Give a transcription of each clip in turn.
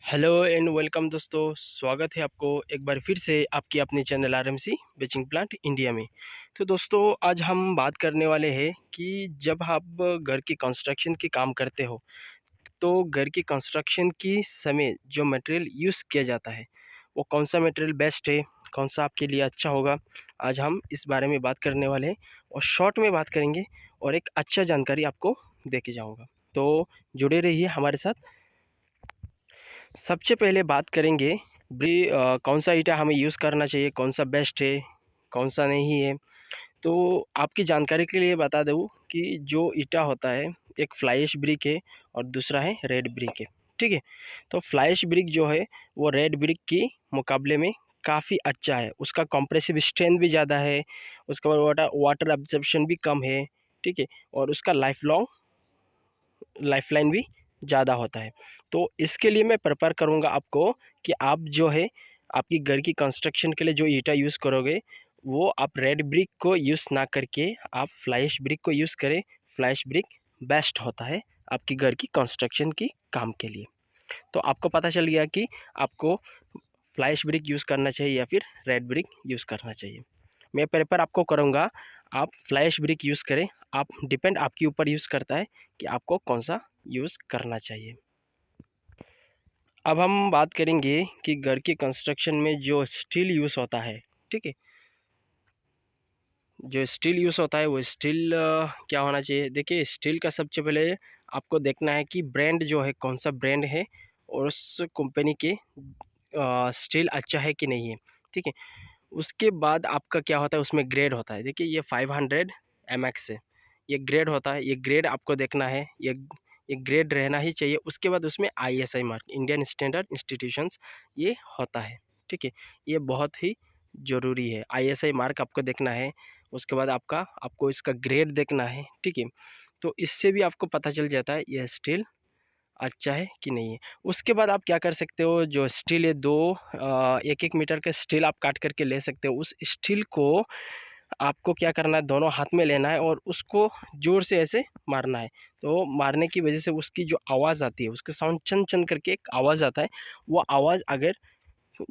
Hello and welcome दोस्तों। स्वागत है आपको एक बार फिर से आपकी अपने channel RMC batching plant India में। तो दोस्तों आज हम बात करने वाले हैं कि जब आप घर की कंस्ट्रक्शन की काम करते हो तो घर की कंस्ट्रक्शन की समय जो मटेरियल यूज़ किया जाता है वो कौन सा मटेरियल बेस्ट है, कौन सा आपके लिए अच्छा होगा। आज हम इस बारे में बात करने वाले हैं और शॉर्ट में बात करेंगे और एक अच्छा जानकारी आपको दे के जाऊँगा। तो जुड़े रहिए हमारे साथ। सबसे पहले बात करेंगे कौन सा ईंटा हमें यूज़ करना चाहिए, कौन सा बेस्ट है, कौन सा नहीं है। तो आपकी जानकारी के लिए बता दूँ कि जो ईंटा होता है एक फ्लाई ऐश ब्रिक है और दूसरा है रेड ब्रिक है। ठीक है, तो फ्लाई ऐश ब्रिक जो है वो रेड ब्रिक के मुकाबले में काफ़ी अच्छा है। उसका कंप्रेसिव स्ट्रेंथ भी ज़्यादा है, उसके बाद वाटर एब्जॉर्प्शन भी कम है। ठीक है, और उसका लाइफलाइन भी ज़्यादा होता है। तो इसके लिए मैं प्रेफर करूँगा आपको कि आप जो है आपकी घर की कंस्ट्रक्शन के लिए जो ईंटा यूज़ करोगे वो आप रेड ब्रिक को यूज़ ना करके आप फ्लाई ऐश ब्रिक को यूज़ करें। फ्लाई ऐश ब्रिक बेस्ट होता है आपकी घर की कंस्ट्रक्शन की काम के लिए। तो आपको पता चल गया कि आपको फ्लाई ऐश ब्रिक यूज़ करना चाहिए या फिर रेड ब्रिक यूज़ करना चाहिए। मैं प्रेफर आपको करूँगा आप फ्लाई ऐश ब्रिक यूज़ करें। आप डिपेंड आपके ऊपर यूज़ करता है कि आपको कौन सा यूज़ करना चाहिए। अब हम बात करेंगे कि घर की कंस्ट्रक्शन में जो स्टील यूज़ होता है। ठीक है, जो स्टील यूज़ होता है वो स्टील क्या होना चाहिए। देखिए स्टील का सबसे पहले आपको देखना है कि ब्रांड जो है कौन सा ब्रांड है और उस कंपनी के स्टील अच्छा है कि नहीं है। ठीक है, उसके बाद आपका क्या होता है उसमें ग्रेड होता है। देखिए ये 500 MX है, ये ग्रेड होता है। ये ग्रेड आपको देखना है, ये ग्रेड रहना ही चाहिए। उसके बाद उसमें ISI mark Indian standard institutions ये होता है। ठीक है, ये बहुत ही ज़रूरी है। ISI मार्क आपको देखना है, उसके बाद आपको इसका ग्रेड देखना है। ठीक है, तो इससे भी आपको पता चल जाता है यह स्टील अच्छा है कि नहीं है। उसके बाद आप क्या कर सकते हो, जो स्टील है दो 1-1 मीटर के स्टील आप काट करके ले सकते हो। उस स्टील को आपको क्या करना है, दोनों हाथ में लेना है और उसको ज़ोर से ऐसे मारना है। तो मारने की वजह से उसकी जो आवाज़ आती है, उसका साउंड चन चन करके एक आवाज़ आता है। वो आवाज़ अगर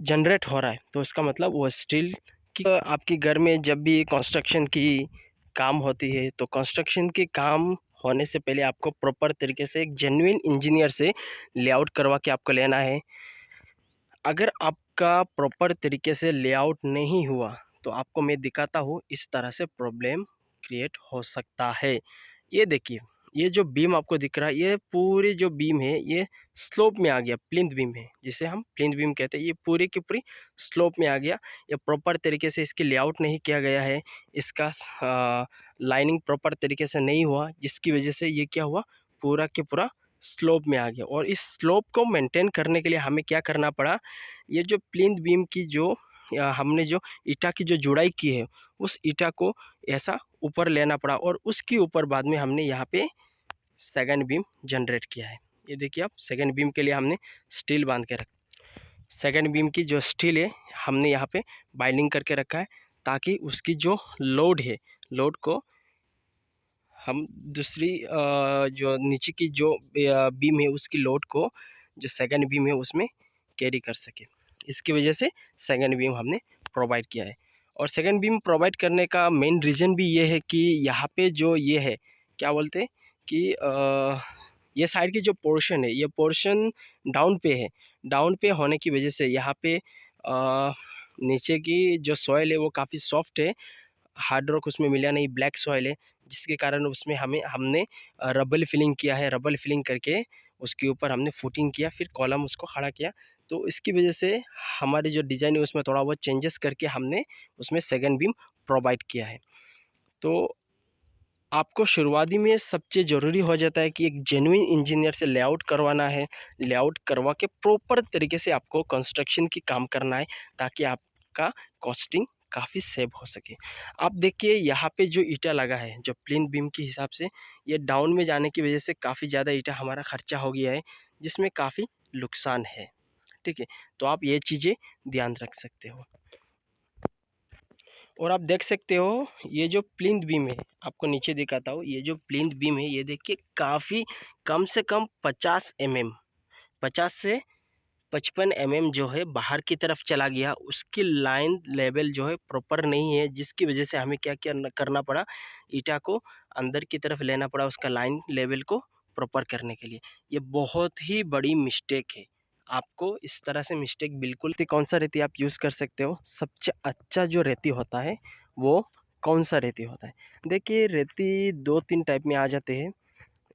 जनरेट हो रहा है तो इसका मतलब वो स्टील की। आपके घर में जब भी कंस्ट्रक्शन की काम होती है तो कंस्ट्रक्शन के काम होने से पहले आपको प्रॉपर तरीके से एक जेन्युइन इंजीनियर से लेआउट करवा के आपको लेना है। अगर आपका प्रॉपर तरीके से लेआउट नहीं हुआ तो आपको मैं दिखाता हूँ इस तरह से प्रॉब्लम क्रिएट हो सकता है। ये देखिए, ये जो बीम आपको दिख रहा है ये पूरी जो बीम है ये स्लोप में आ गया। प्लिंथ बीम है जिसे हम प्लिंथ बीम कहते हैं, ये पूरी की पूरी स्लोप में आ गया। ये प्रॉपर तरीके से इसकी लेआउट नहीं किया गया है, इसका लाइनिंग प्रॉपर तरीके से नहीं हुआ, जिसकी वजह से ये क्या हुआ, पूरा के पूरा स्लोप में आ गया। और इस स्लोप को मेंटेन करने के लिए हमें क्या करना पड़ा, ये जो प्लिंथ बीम की जो हमने जो ईंटा की जो जुड़ाई की है उस ईंटा को ऐसा ऊपर लेना पड़ा और उसके ऊपर बाद में हमने यहाँ पे सेकंड बीम जनरेट किया है। ये देखिए आप, सेकंड बीम के लिए हमने स्टील बांध के रखा। सेकंड बीम की जो स्टील है हमने यहाँ पे बाइंडिंग करके रखा है ताकि उसकी जो लोड है, लोड को हम दूसरी जो नीचे की जो बीम है उसकी लोड को जो सेकंड बीम है उसमें कैरी कर सके। इसकी वजह से सेकंड बीम हमने प्रोवाइड किया है। और सेकंड बीम प्रोवाइड करने का मेन रीज़न भी ये है कि यहाँ पे जो ये है क्या बोलते हैं कि ये साइड की जो पोर्शन है ये पोर्शन डाउन पे है। डाउन पे होने की वजह से यहाँ पे नीचे की जो सॉइल है वो काफ़ी सॉफ्ट है, हार्ड रॉक उसमें मिला नहीं, ब्लैक सॉइल है, जिसके कारण उसमें हमने रबल फिलिंग किया है। रबल फिलिंग करके उसके ऊपर हमने फुटिंग किया, फिर कॉलम उसको खड़ा किया। तो इसकी वजह से हमारी जो डिज़ाइन है उसमें थोड़ा बहुत चेंजेस करके हमने उसमें सेकंड बीम प्रोवाइड किया है। तो आपको शुरुआती में सबसे ज़रूरी हो जाता है कि एक जेन्युइन इंजीनियर से लेआउट करवाना है। लेआउट करवा के प्रॉपर तरीके से आपको कंस्ट्रक्शन की काम करना है ताकि आपका कॉस्टिंग काफ़ी सेव हो सके। आप देखिए यहाँ पे जो ईंटा लगा है जो प्लिंथ बीम के हिसाब से, ये डाउन में जाने की वजह से काफ़ी ज़्यादा ईंटा हमारा खर्चा हो गया है, जिसमें काफ़ी नुकसान है। ठीक है, तो आप ये चीज़ें ध्यान रख सकते हो। और आप देख सकते हो ये जो प्लिंथ बीम है, आपको नीचे दिखाता हूँ, ये जो प्लिंथ बीम है ये देखिए काफ़ी कम से कम 50 mm, 50 से 55 mm जो है बाहर की तरफ चला गया, उसकी लाइन लेवल जो है प्रॉपर नहीं है, जिसकी वजह से हमें क्या क्या करना पड़ा, ईटा को अंदर की तरफ लेना पड़ा उसका लाइन लेवल को प्रॉपर करने के लिए। ये बहुत ही बड़ी मिस्टेक है। आपको इस तरह से मिस्टेक बिल्कुल कौन सा रेती आप यूज़ कर सकते हो, सबसे अच्छा जो रेती होता है वो कौन सा रेती होता है। देखिए रेती 2-3 टाइप में आ जाते हैं।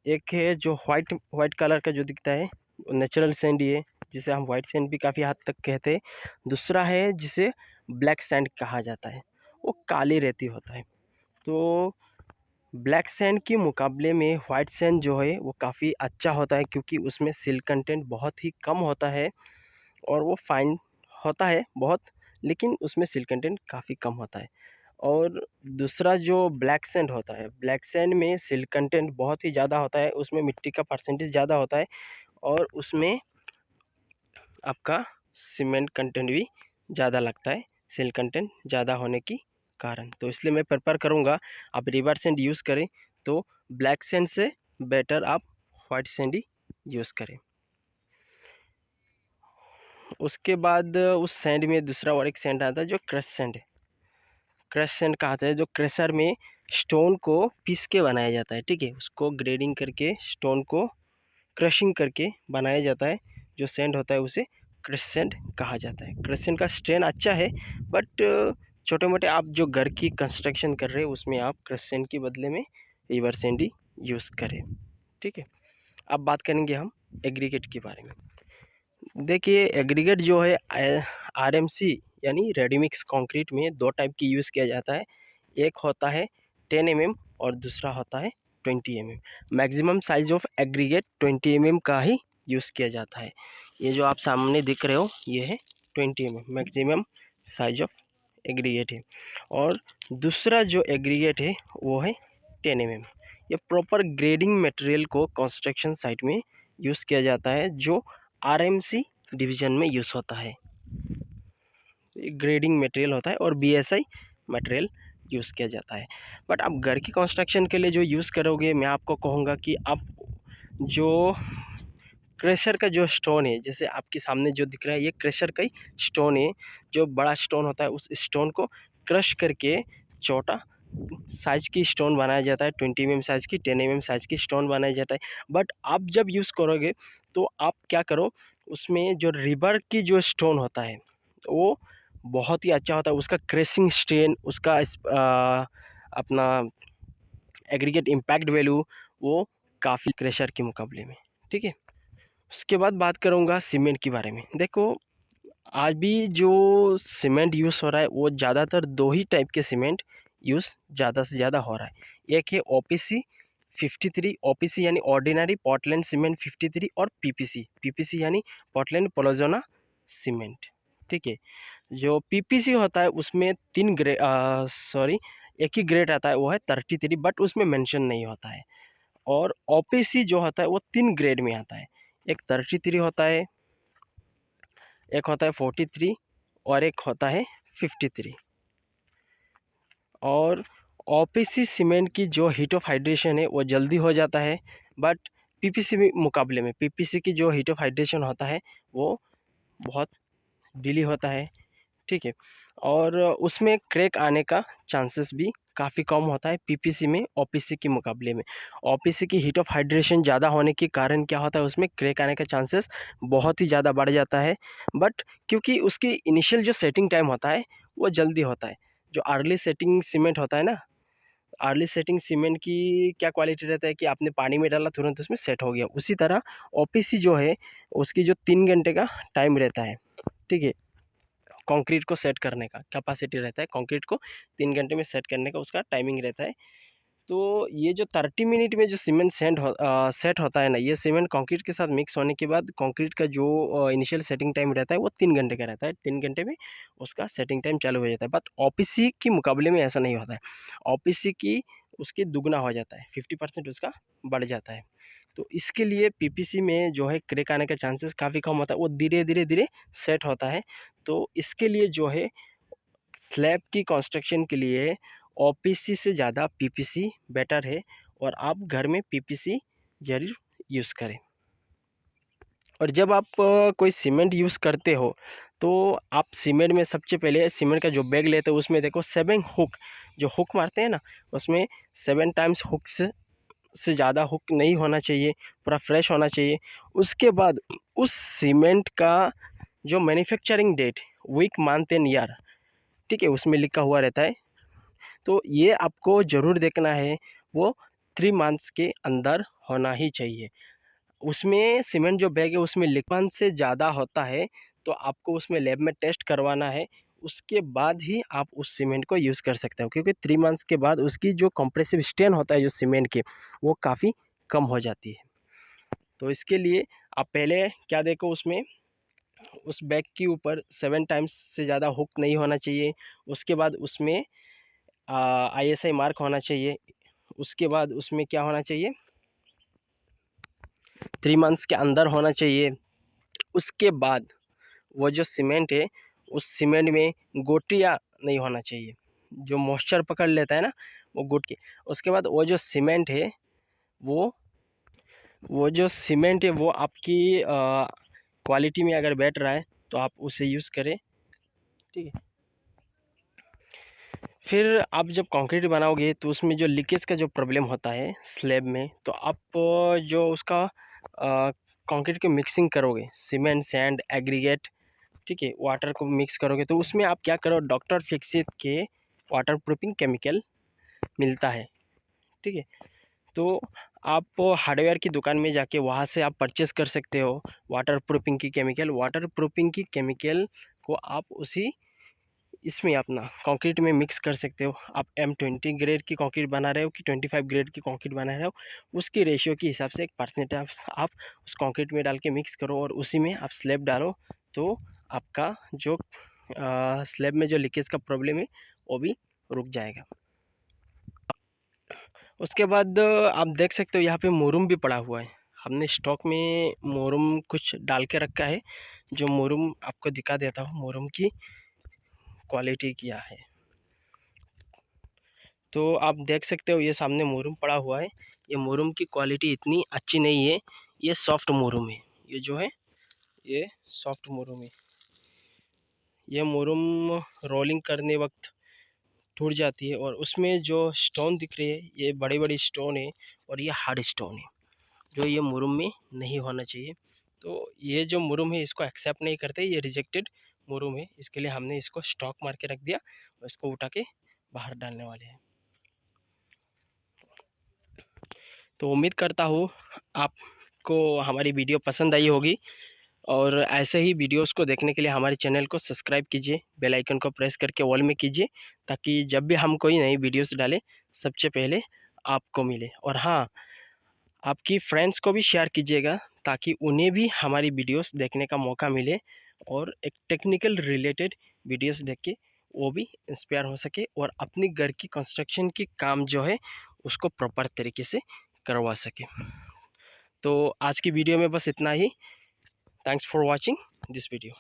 एक है जो वाइट कलर का जो दिखता है, नेचुरल सैंड ये, जिसे हम वाइट सैंड भी काफ़ी हद तक कहते हैं। दूसरा है जिसे ब्लैक सैंड कहा जाता है, वो काली रेती होता है। तो ब्लैक सैंड के मुकाबले में वाइट सैंड जो है वो काफ़ी अच्छा होता है, क्योंकि उसमें सिल्क कंटेंट बहुत ही कम होता है और वो फाइन होता है बहुत, लेकिन उसमें सिल्क कंटेंट काफ़ी कम होता है। और दूसरा जो ब्लैक सैंड होता है, ब्लैक सैंड में सिल्क कंटेंट बहुत ही ज़्यादा होता है, उसमें मिट्टी का परसेंटेज ज़्यादा होता है और उसमें आपका सीमेंट कंटेंट भी ज़्यादा लगता है, सिल्क कंटेंट ज़्यादा होने की कारण। तो इसलिए मैं प्रेफर करूँगा आप रिवर सैंड यूज़ करें, तो ब्लैक सैंड से बेटर आप वाइट सैंड ही यूज़ करें। उसके बाद उस सैंड में दूसरा और एक सैंड आता है जो क्रश सैंड है। क्रश सैंड कहते हैं, जो क्रशर में स्टोन को पीस के बनाया जाता है, ठीक है, उसको ग्रेडिंग करके स्टोन को क्रशिंग करके बनाया जाता है। जो सैंड होता है उसे क्रश सैंड कहा जाता है। क्रश सैंड का स्ट्रेन अच्छा है, बट छोटे मोटे आप जो घर की कंस्ट्रक्शन कर रहे हैं उसमें आप क्रश सैंड के बदले में रिवर सैंड ही यूज़ करें, ठीक है। अब बात करेंगे हम एग्रीगेट के बारे में। देखिए एग्रीगेट जो है आरएमसी यानी रेडी मिक्स कंक्रीट में दो टाइप की यूज़ किया जाता है। एक होता है 10 mm और दूसरा होता है 20 mm। Maximum size of aggregate 20 mm का ही यूज़ किया जाता है। ये जो आप सामने दिख रहे हो ये है 20 mm maximum size of aggregate है। और दूसरा जो एग्रीगेट है वो है 10 mm। ये प्रॉपर ग्रेडिंग मटेरियल को कंस्ट्रक्शन साइट में यूज़ किया जाता है, जो आरएमसी डिवीज़न में यूज़ होता है। ग्रेडिंग मटेरियल होता है और बीएसआई मटेरियल यूज़ किया जाता है। बट आप घर की कंस्ट्रक्शन के लिए जो यूज़ करोगे, मैं आपको कहूँगा कि आप जो क्रेशर का जो स्टोन है, जैसे आपके सामने जो दिख रहा है ये क्रेशर का ही स्टोन है। जो बड़ा स्टोन होता है उस स्टोन को क्रश करके छोटा साइज़ की स्टोन बनाया जाता है। 20 mm साइज़ की, 10 mm साइज़ की स्टोन बनाया जाता है। बट आप जब यूज़ करोगे तो आप क्या करो, उसमें जो रिबर की जो स्टोन होता है वो बहुत ही अच्छा होता है। उसका क्रेशिंग स्ट्रेन, उसका अपना एग्रीगेट इम्पैक्ट वैल्यू वो काफ़ी क्रेशर के मुकाबले में, ठीक है। उसके बाद बात करूँगा सीमेंट के बारे में। देखो आज भी जो सीमेंट यूज़ हो रहा है वो ज़्यादातर दो ही टाइप के सीमेंट यूज़ ज़्यादा से ज़्यादा हो रहा है। एक है ओपीसी 53, ओपीसी यानी ऑर्डिनरी पोर्टलैंड सीमेंट 53, और पीपीसी, पीपीसी यानी पोर्टलैंड पोलोज़ोना सीमेंट, ठीक है। जो पीपीसी होता है उसमें एक ही ग्रेड आता है, वो है 33, बट उसमें मेंशन नहीं होता है। और ओपीसी जो होता है वो 3 ग्रेड में आता है। एक 33 होता है, एक होता है 43 और एक होता है 53। और ओपीसी सीमेंट की जो हीट ऑफ हाइड्रेशन है वो जल्दी हो जाता है, बट पीपीसी मुकाबले में पीपीसी की जो हीट ऑफ हाइड्रेशन होता है वो बहुत डिले होता है, ठीक है। और उसमें क्रैक आने का चांसेस भी काफ़ी कम होता है पीपीसी में ओपीसी के मुकाबले में। ओपीसी की हीट ऑफ हाइड्रेशन ज़्यादा होने के कारण क्या होता है, उसमें क्रैक आने का चांसेस बहुत ही ज़्यादा बढ़ जाता है। बट क्योंकि उसकी इनिशियल जो सेटिंग टाइम होता है वो जल्दी होता है। जो अर्ली सेटिंग सीमेंट होता है ना, अर्ली सेटिंग सीमेंट की क्या क्वालिटी रहता है कि आपने पानी में डाला तुरंत उसमें सेट हो गया। उसी तरह ओपीसी जो है उसकी जो 3 घंटे का टाइम रहता है, ठीक है। कंक्रीट को सेट करने का कैपेसिटी रहता है, कंक्रीट को 3 घंटे में सेट करने का उसका टाइमिंग रहता है। तो ये जो 30 मिनट में जो सीमेंट सेट होता है ना, ये सीमेंट कंक्रीट के साथ मिक्स होने के बाद कंक्रीट का जो इनिशियल सेटिंग टाइम रहता है वो 3 घंटे का रहता है। 3 घंटे में उसका सेटिंग टाइम चालू हो जाता है। बट ओपीसी के मुकाबले में ऐसा नहीं होता है। ओपीसी की उसकी दुगना हो जाता है, 50% उसका बढ़ जाता है। तो इसके लिए पीपीसी में जो है क्रैक आने का चांसेस काफ़ी कम होता है, वो धीरे धीरे धीरे सेट होता है। तो इसके लिए जो है स्लैब की कंस्ट्रक्शन के लिए ओपीसी से ज़्यादा पीपीसी बेटर है, और आप घर में पीपीसी ज़रूर यूज़ करें। और जब आप कोई सीमेंट यूज़ करते हो तो आप सीमेंट में सबसे पहले सीमेंट का जो बैग लेते हो उसमें देखो 7 हुक, जो हुक मारते हैं ना, उसमें 7 टाइम्स हुक्स से ज़्यादा हुक नहीं होना चाहिए, पूरा फ्रेश होना चाहिए। उसके बाद उस सीमेंट का जो manufacturing date, week, month and year, ठीक है, उसमें लिखा हुआ रहता है। तो ये आपको ज़रूर देखना है, वो 3 मंथ्स के अंदर होना ही चाहिए। उसमें सीमेंट जो बैग है उसमें लिखवान से ज़्यादा होता है, तो आपको उसमें लैब में टेस्ट करवाना है। उसके बाद ही आप उस सीमेंट को यूज़ कर सकते हो, क्योंकि 3 मंथ्स के बाद उसकी जो कंप्रेसिव स्ट्रेन होता है जो सीमेंट के, वो काफ़ी कम हो जाती है। तो इसके लिए आप पहले क्या देखो, उसमें उस बैग के ऊपर 7 टाइम्स से ज़्यादा हुक नहीं होना चाहिए। उसके बाद उसमें ISI मार्क होना चाहिए। उसके बाद उसमें क्या होना चाहिए, 3 मंथ्स के अंदर होना चाहिए। उसके बाद वो जो सीमेंट है, उस सीमेंट में गोटियाँ नहीं होना चाहिए, जो मॉइस्चर पकड़ लेता है ना, वो गुट के। उसके बाद वो जो सीमेंट है, वो वो जो सीमेंट है वो आपकी क्वालिटी में अगर बैठ रहा है तो आप उसे यूज़ करें, ठीक है। फिर आप जब कंक्रीट बनाओगे तो उसमें जो लीकेज का जो प्रॉब्लम होता है स्लैब में, तो आप जो उसका कंक्रीट की मिक्सिंग करोगे, सीमेंट, सैंड, एग्रीगेट, ठीक है, वाटर को मिक्स करोगे, तो उसमें आप क्या करो, डॉक्टर फिक्सित के वाटर प्रूफिंग केमिकल मिलता है, ठीक है। तो आप हार्डवेयर की दुकान में जाके वहाँ से आप परचेस कर सकते हो वाटर प्रूफिंग की केमिकल। वाटर प्रूफिंग की केमिकल को आप उसी इसमें अपना कंक्रीट में मिक्स कर सकते हो। आप M20 ग्रेड की कंक्रीट बना रहे हो कि 25 ग्रेड की कंक्रीट बना रहे हो, उसकी रेशियो के हिसाब से एक परसेंटेज आप उस कंक्रीट में डाल के मिक्स करो और उसी में आप स्लैब डालो, तो आपका जो स्लैब में जो लीकेज का प्रॉब्लम है वो भी रुक जाएगा। उसके बाद आप देख सकते हो यहाँ पे मोरुम भी पड़ा हुआ है। हमने स्टॉक में मोरुम कुछ डाल के रखा है, जो मोरुम आपको दिखा देता हूँ मोरुम की क्वालिटी क्या है। तो आप देख सकते हो ये सामने मोरुम पड़ा हुआ है। ये मोरुम की क्वालिटी इतनी अच्छी नहीं है, ये सॉफ्ट मोरुम है। ये जो है ये सॉफ्ट मोरुम है। ये मोरुम रोलिंग करने वक्त टूट जाती है और उसमें जो स्टोन दिख रही है ये बड़ी बड़ी स्टोन है और ये हार्ड स्टोन है, जो ये मुरुम में नहीं होना चाहिए। तो ये जो मुरुम है इसको एक्सेप्ट नहीं करते, ये रिजेक्टेड मुरुम है। इसके लिए हमने इसको स्टॉक मार के रख दिया और इसको उठा के बाहर डालने वाले हैं। तो उम्मीद करता हूँ आपको हमारी वीडियो पसंद आई होगी, और ऐसे ही वीडियोस को देखने के लिए हमारे चैनल को सब्सक्राइब कीजिए, बेल आइकन को प्रेस करके ऑल में कीजिए, ताकि जब भी हम कोई नई वीडियोस डालें सबसे पहले आपको मिले। और हाँ, आपकी फ्रेंड्स को भी शेयर कीजिएगा ताकि उन्हें भी हमारी वीडियोस देखने का मौका मिले और एक टेक्निकल रिलेटेड वीडियोस देख के वो भी इंस्पायर हो सके और अपनी घर की कंस्ट्रक्शन की काम जो है उसको प्रॉपर तरीके से करवा सके। तो आज की वीडियो में बस इतना ही। Thanks for watching this video.